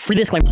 For this claim.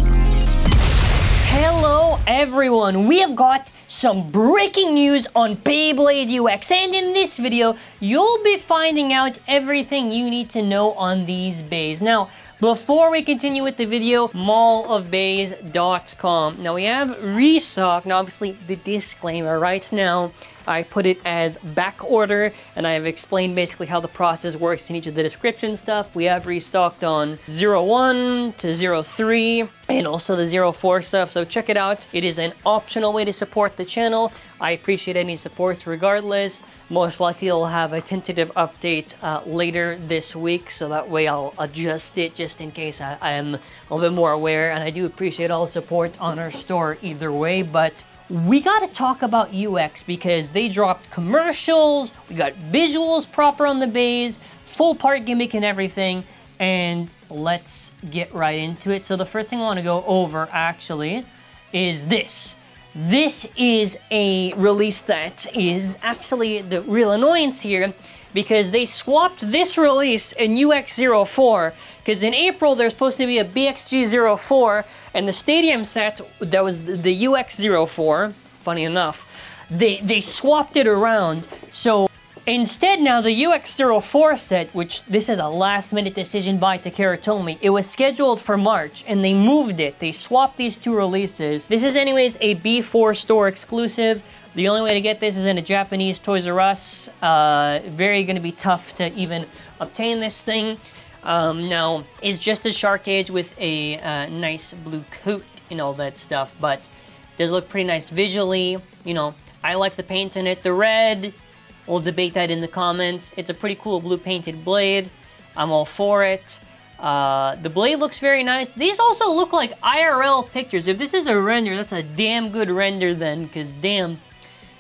Hello everyone, we have got some breaking news on Beyblade UX, and in this video you'll be finding out everything you need to know on these bays. Now before we continue with the video, mallofbays.com. Now we have restock. Now obviously the disclaimer right now, I put it as back order, and I have explained basically how the process works in each of the description stuff. We have restocked on 01 to 03 and also the 04 stuff, so check it out. It is an optional way to support the channel. I appreciate any support regardless. Most likely I'll have a tentative update later this week, so that way I'll adjust it just in case I am a little bit more aware, and I do appreciate all the support on our store either way. But we gotta talk about UX because they dropped commercials, we got visuals proper on the bays, full part gimmick and everything, and let's get right into it. So the first thing I want to go over actually is this. This is a release that is actually the real annoyance here, because they swapped this release in UX04, because in April there's supposed to be a BXG04, and the stadium set that was the UX04, funny enough, they swapped it around. So instead now the UX04 set, which this is a last minute decision by Takara Tomy, it was scheduled for March and they moved it. They swapped these two releases. This is anyways a B4 store exclusive. The only way to get this is in a Japanese Toys R Us. Very gonna be tough to even obtain this thing. Now, it's just a shark cage with a nice blue coat and all that stuff, but it does look pretty nice visually. You know, I like the paint in it. The red, we'll debate that in the comments. It's a pretty cool blue painted blade. I'm all for it. The blade looks very nice. These also look like IRL pictures. If this is a render, that's a damn good render then, because damn,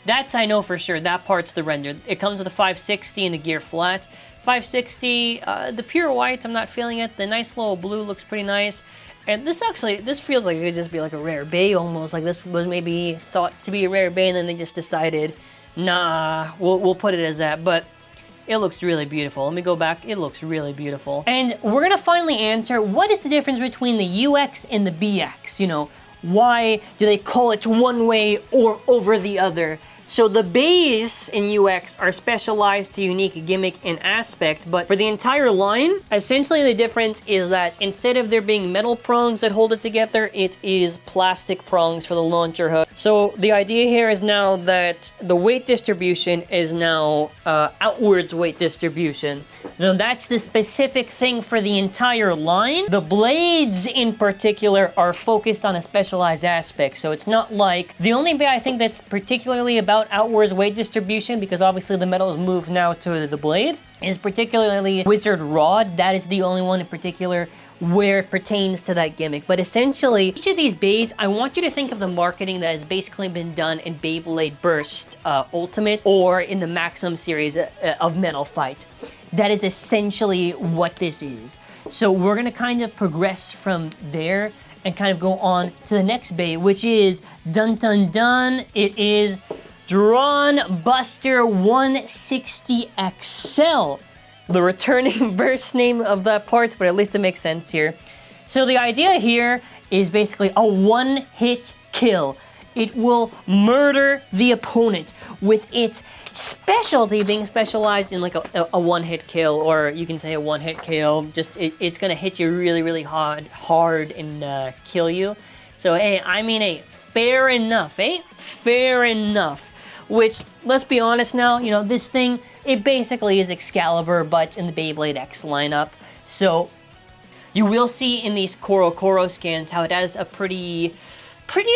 that's I know for sure. That part's the render. It comes with a 560 and a gear flat. 560, the pure white, I'm not feeling it. The nice little blue looks pretty nice. And this feels like it could just be like a rare bay almost. Like this was maybe thought to be a rare bay and then they just decided, nah, we'll put it as that. But it looks really beautiful. Let me go back. It looks really beautiful. And we're gonna finally answer, what is the difference between the UX and the BX? You know, why do they call it one way or over the other? So the bays in UX are specialized to unique gimmick and aspect, but for the entire line, essentially the difference is that instead of there being metal prongs that hold it together, it is plastic prongs for the launcher hook. So the idea here is now that the weight distribution is now outwards weight distribution. Now that's the specific thing for the entire line. The blades in particular are focused on a specialized aspect, so it's not like, the only bay I think that's particularly about outwards weight distribution, because obviously the metal is moved now to the blade, is particularly Wizard Rod. That is the only one in particular where it pertains to that gimmick. But essentially, each of these bays, I want you to think of the marketing that has basically been done in Beyblade Burst Ultimate or in the Maximum series of Metal Fight. That is essentially what this is. So we're gonna kind of progress from there and kind of go on to the next bay, which is dun dun dun. It is Dran Buster 160 XL. The returning burst name of that part, but at least it makes sense here. So the idea here is basically a one-hit kill. It will murder the opponent with its specialty being specialized in like a one-hit kill, or you can say a one-hit kill. Just it's gonna hit you really, really hard and kill you. So hey, I mean, hey, fair enough, eh? Fair enough. Which, let's be honest now, you know, this thing, it basically is Excalibur, but in the Beyblade X lineup. So you will see in these Koro scans how it has a pretty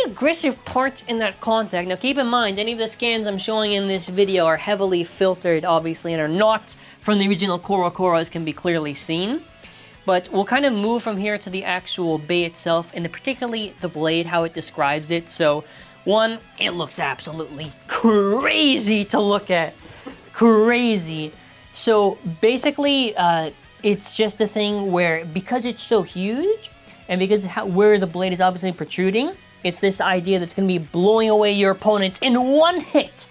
aggressive part in that contact. Now keep in mind, any of the scans I'm showing in this video are heavily filtered, obviously, and are not from the original Koro, as can be clearly seen. But we'll kind of move from here to the actual bay itself, and particularly the blade, how it describes it. So, one, it looks absolutely crazy to look at. Crazy. So basically, it's just a thing where, because it's so huge, and because where the blade is obviously protruding, it's this idea that's going to be blowing away your opponents in one hit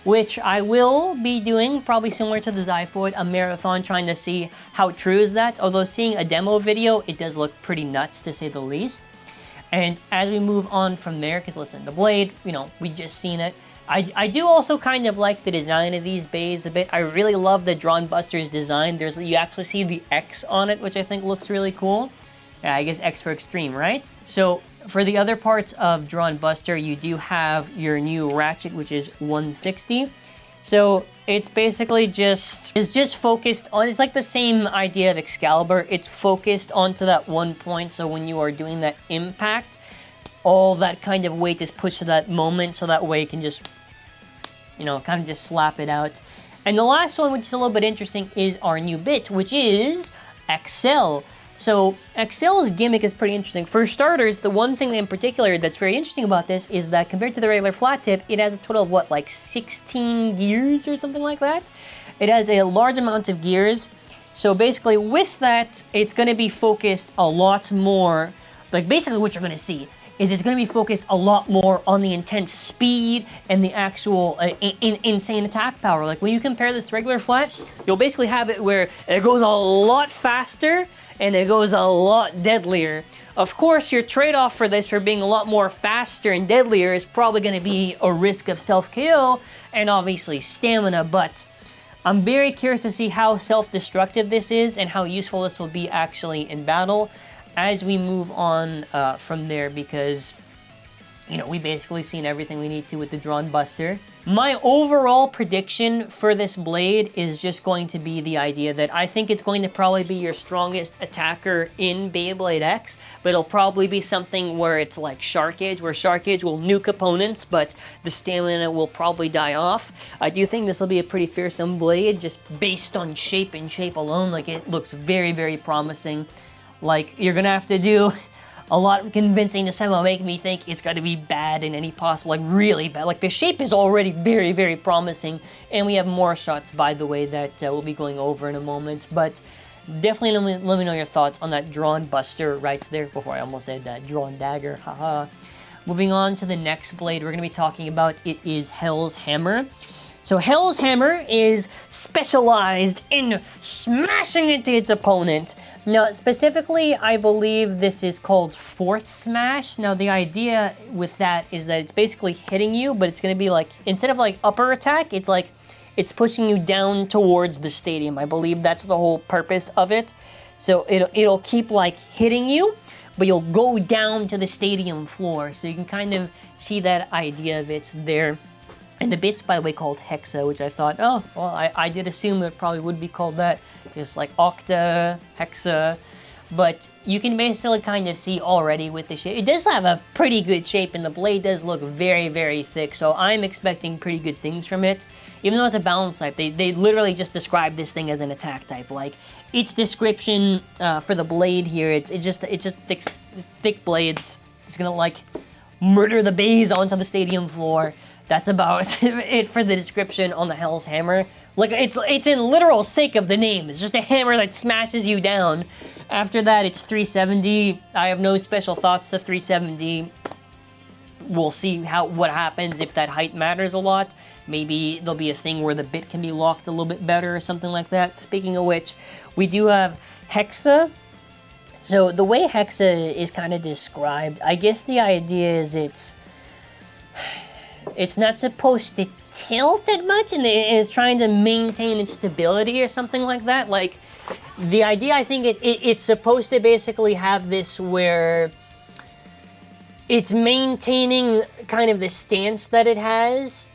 which I will be doing, probably similar to the Zyphoid, a marathon trying to see how true is that. Although seeing a demo video, it does look pretty nuts to say the least. And as we move on from there, because listen, the blade, you know, we just seen it. I do also kind of like the design of these bays a bit. I really love the Dran Buster's design. You actually see the X on it, which I think looks really cool. Yeah, I guess X for extreme, right? So for the other parts of Dran Buster, you do have your new ratchet, which is 160. So it's basically just focused on, it's like the same idea of Excalibur. It's focused onto that one point. So when you are doing that impact, all that kind of weight is pushed to that moment. So that way you can just, you know, kind of just slap it out. And the last one, which is a little bit interesting, is our new bit, which is XL. So XL's gimmick is pretty interesting. For starters, the one thing in particular that's very interesting about this is that compared to the regular flat tip, it has a total of what, like 16 gears or something like that? It has a large amount of gears. So basically with that, it's going to be focused a lot more, like basically what you're going to see is it's going to be focused a lot more on the intense speed and the actual insane attack power. Like when you compare this to regular flat, you'll basically have it where it goes a lot faster and it goes a lot deadlier. Of course, your trade-off for this, for being a lot more faster and deadlier, is probably going to be a risk of self-KO and obviously stamina, but I'm very curious to see how self-destructive this is and how useful this will be actually in battle as we move on from there, because, you know, we basically seen everything we need to with the Dran Buster. My overall prediction for this blade is just going to be the idea that I think it's going to probably be your strongest attacker in Beyblade X, but it'll probably be something where it's like Shark Edge, where Shark Edge will nuke opponents, but the stamina will probably die off. I do think this will be a pretty fearsome blade, just based on shape and shape alone. Like, it looks very, very promising. Like, you're gonna have to do a lot of convincing to somehow make me think it's got to be bad in any possible, like really bad. Like the shape is already very, very promising, and we have more shots, by the way, that we'll be going over in a moment. But definitely let me know your thoughts on that Dran Buster right there. Before I almost said that Dran Dagger, haha. Moving on to the next blade we're gonna be talking about, it is Hell's Hammer. So Hell's Hammer is specialized in smashing into its opponent. Now, specifically, I believe this is called Force Smash. Now, the idea with that is that it's basically hitting you, but it's going to be like, instead of like upper attack, it's like, it's pushing you down towards the stadium. I believe that's the whole purpose of it. So it'll keep like hitting you, but you'll go down to the stadium floor. So you can kind of see that idea of it there. And the bit's, by the way, called Hexa, which I thought, oh, well, I did assume it probably would be called that. Just like Octa, Hexa. But you can basically kind of see already with the shape. It does have a pretty good shape, and the blade does look very, very thick. So I'm expecting pretty good things from it. Even though it's a balance type, they literally just describe this thing as an attack type. Like, its description for the blade here, it's just thick blades. It's gonna, like, murder the bays onto the stadium floor. That's about it for the description on the Hell's Hammer. Like, it's in literal sake of the name. It's just a hammer that smashes you down. After that, it's 370. I have no special thoughts to 370. We'll see what happens if that height matters a lot. Maybe there'll be a thing where the bit can be locked a little bit better or something like that. Speaking of which, we do have Hexa. So the way Hexa is kind of described, I guess the idea is it's not supposed to tilt that much, and it's trying to maintain its stability or something like that. Like, the idea, I think it's supposed to basically have this where it's maintaining kind of the stance that it has,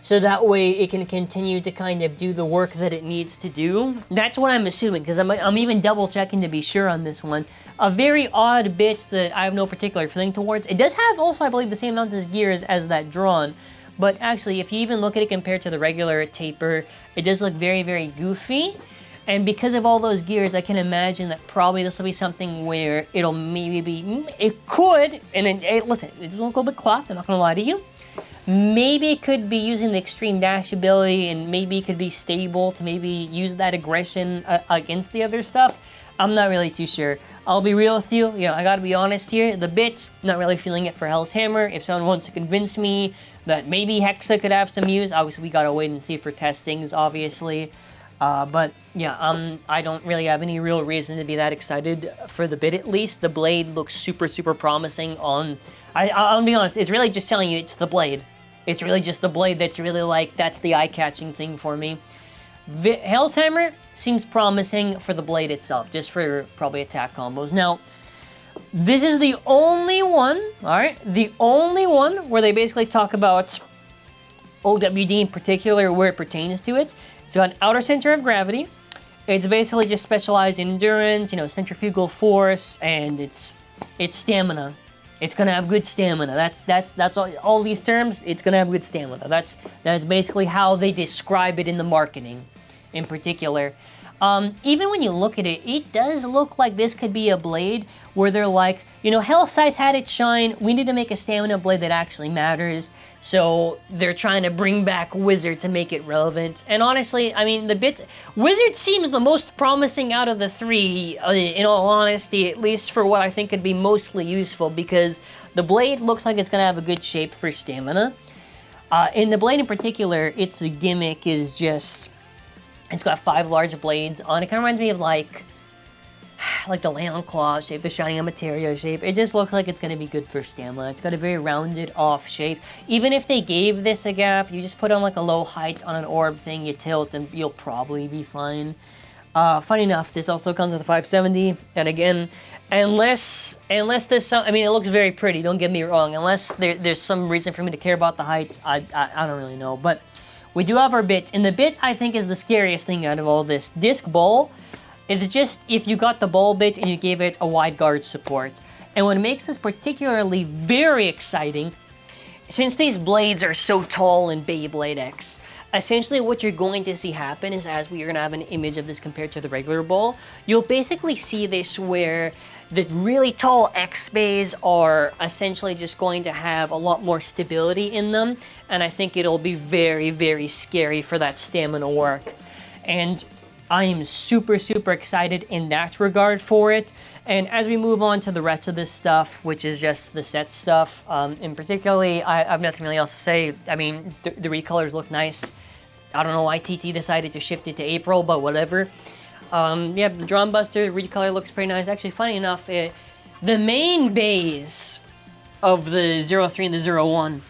so that way it can continue to kind of do the work that it needs to do. That's what I'm assuming, because I'm even double checking to be sure on this one. A very odd bit that I have no particular feeling towards. It does have also, I believe, the same amount of gears as that Dran, but actually, if you even look at it compared to the regular taper, it does look very, very goofy. And because of all those gears, I can imagine that probably this will be something where it'll maybe be, it could, and listen, it's a little bit clocked, I'm not gonna lie to you. Maybe it could be using the extreme dash ability, and maybe it could be stable to maybe use that aggression against the other stuff. I'm not really too sure. I'll be real with you. I gotta be honest here. The bit, not really feeling it for Hell's Hammer. If someone wants to convince me that maybe Hexa could have some use, obviously we gotta wait and see for testings, obviously. But yeah, I don't really have any real reason to be that excited for the bit, at least. The blade looks super, super promising on... I'll be honest, it's really just telling you it's the blade. It's really just the blade that's really like, that's the eye-catching thing for me. Hell's Hammer seems promising for the blade itself, just for probably attack combos. Now, this is the only one, alright, the only one where they basically talk about OWD in particular, where it pertains to it. It's got an outer center of gravity. It's basically just specialized in endurance, centrifugal force, and it's stamina. It's gonna have good stamina. That's all these terms. It's gonna have good stamina. That's basically how they describe it in the marketing, in particular. Even when you look at it, it does look like this could be a blade where they're like, Hellscythe had its shine. We need to make a stamina blade that actually matters. So they're trying to bring back Wizard to make it relevant. And honestly, I mean, Wizard seems the most promising out of the three, in all honesty, at least for what I think could be mostly useful, because the blade looks like it's going to have a good shape for stamina. In the blade in particular, its gimmick is just... It's got 5 large blades on it. Kind of reminds me of like the Leon Claw shape, the Shining Materia shape. It just looks like it's going to be good for stamina. It's got a very rounded off shape. Even if they gave this a gap, you just put on like a low height on an orb thing, you tilt, and you'll probably be fine. Funny enough, this also comes with a 570, and again, unless there's some, I mean, it looks very pretty, don't get me wrong, unless there's some reason for me to care about the height, I don't really know, but we do have our bit, and the bit, I think, is the scariest thing out of all this. Disc ball, it's just if you got the ball bit and you gave it a wide guard support. And what makes this particularly very exciting, since these blades are so tall in Beyblade X, essentially what you're going to see happen is, as we're going to have an image of this compared to the regular ball, you'll basically see this where the really tall X bays are essentially just going to have a lot more stability in them, and I think it'll be very, very scary for that stamina work. And I am super, super excited in that regard for it. And as we move on to the rest of this stuff, which is just the set stuff, in particularly, I have nothing really else to say. I mean, the recolors look nice. I don't know why TT decided to shift it to April, but whatever. Yeah, the Dran Buster recolor looks pretty nice. Actually, funny enough, the main bays of the 03 and the 01,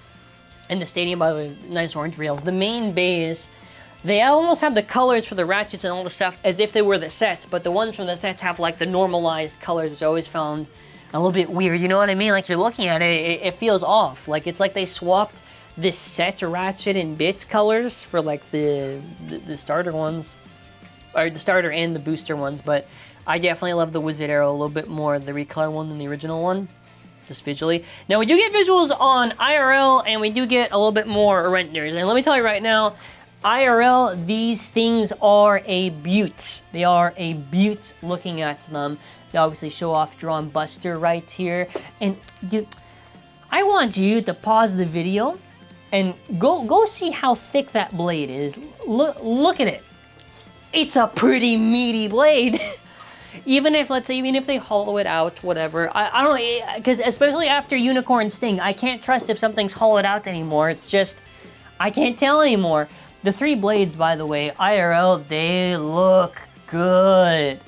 and the stadium by the nice orange rails, the main bays, they almost have the colors for the ratchets and all the stuff as if they were the set, but the ones from the sets have like the normalized colors, which I always found a little bit weird, you know what I mean? Like, you're looking at it, it feels off. Like, it's like they swapped this set ratchet and bit colors for like the starter ones, or the starter and the booster ones, but I definitely love the Wizard Arrow a little bit more, the recolor one, than the original one, just visually. Now, we do get visuals on IRL, and we do get a little bit more renders, and let me tell you right now, IRL, these things are a beaut. They are a beaut looking at them. They obviously show off Dran Buster right here, and dude, I want you to pause the video and go see how thick that blade is. Look at it. It's a pretty meaty blade. Even if, let's say, even if they hollow it out, whatever. I don't know, because especially after Unicorn Sting, I can't trust if something's hollowed out anymore. It's just, I can't tell anymore. The 3 blades, by the way, IRL, they look good.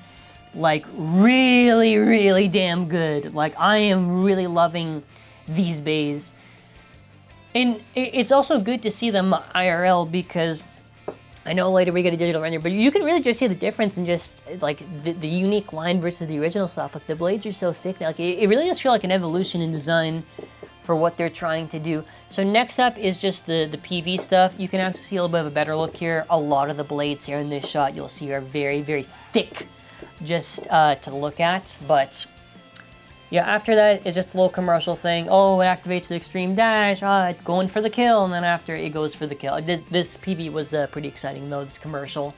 Like, really, really damn good. Like, I am really loving these bays. And it's also good to see them IRL, because I know later we get a digital render, but you can really just see the difference in just, like, the unique line versus the original stuff. Like, the blades are so thick, like, it really does feel like an evolution in design for what they're trying to do. So next up is just the PV stuff. You can actually see a little bit of a better look here. A lot of the blades here in this shot you'll see are very, very thick just to look at, but yeah, after that, it's just a little commercial thing. Oh, it activates the extreme dash. It's going for the kill, and then after it goes for the kill. This PV was pretty exciting, though, this commercial.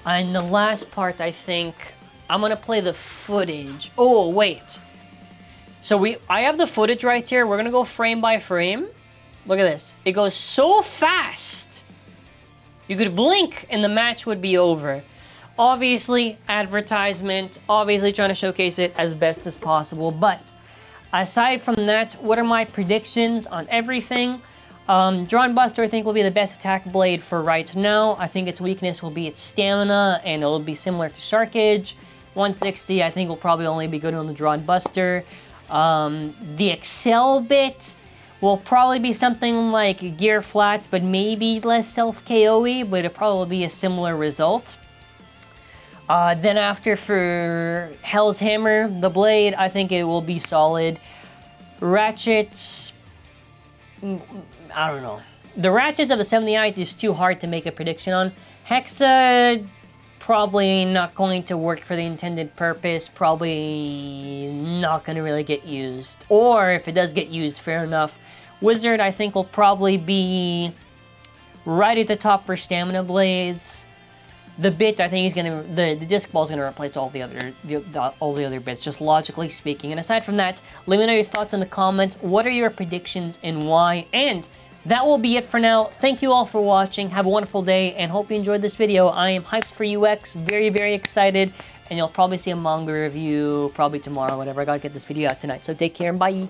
And the last part, I think, I'm gonna play the footage. Oh, wait. So I have the footage right here. We're gonna go frame by frame. Look at this. It goes so fast. You could blink, and the match would be over. Obviously, advertisement, obviously trying to showcase it as best as possible, but aside from that, what are my predictions on everything? Dran Buster, I think, will be the best attack blade for right now. I think its weakness will be its stamina, and it'll be similar to Shark Edge. 160, I think, will probably only be good on the Dran Buster. The Excel bit will probably be something like Gear Flat, but maybe less self-KO'y, but it'll probably be a similar result. Then after for Hell's Hammer, the blade, I think it will be solid. Ratchets, I don't know. The ratchets of the 78 is too hard to make a prediction on. Hexa, probably not going to work for the intended purpose. Probably not going to really get used. Or if it does get used, fair enough. Wizard, I think, will probably be right at the top for stamina blades. The bit, I think, is gonna the disc ball is gonna replace all the other bits, just logically speaking. And aside from that, let me know your thoughts in the comments. What are your predictions and why? And that will be it for now. Thank you all for watching. Have a wonderful day, and hope you enjoyed this video. I am hyped for UX, very, very excited, and you'll probably see a manga review probably tomorrow, whatever. I gotta get this video out tonight. So take care and bye.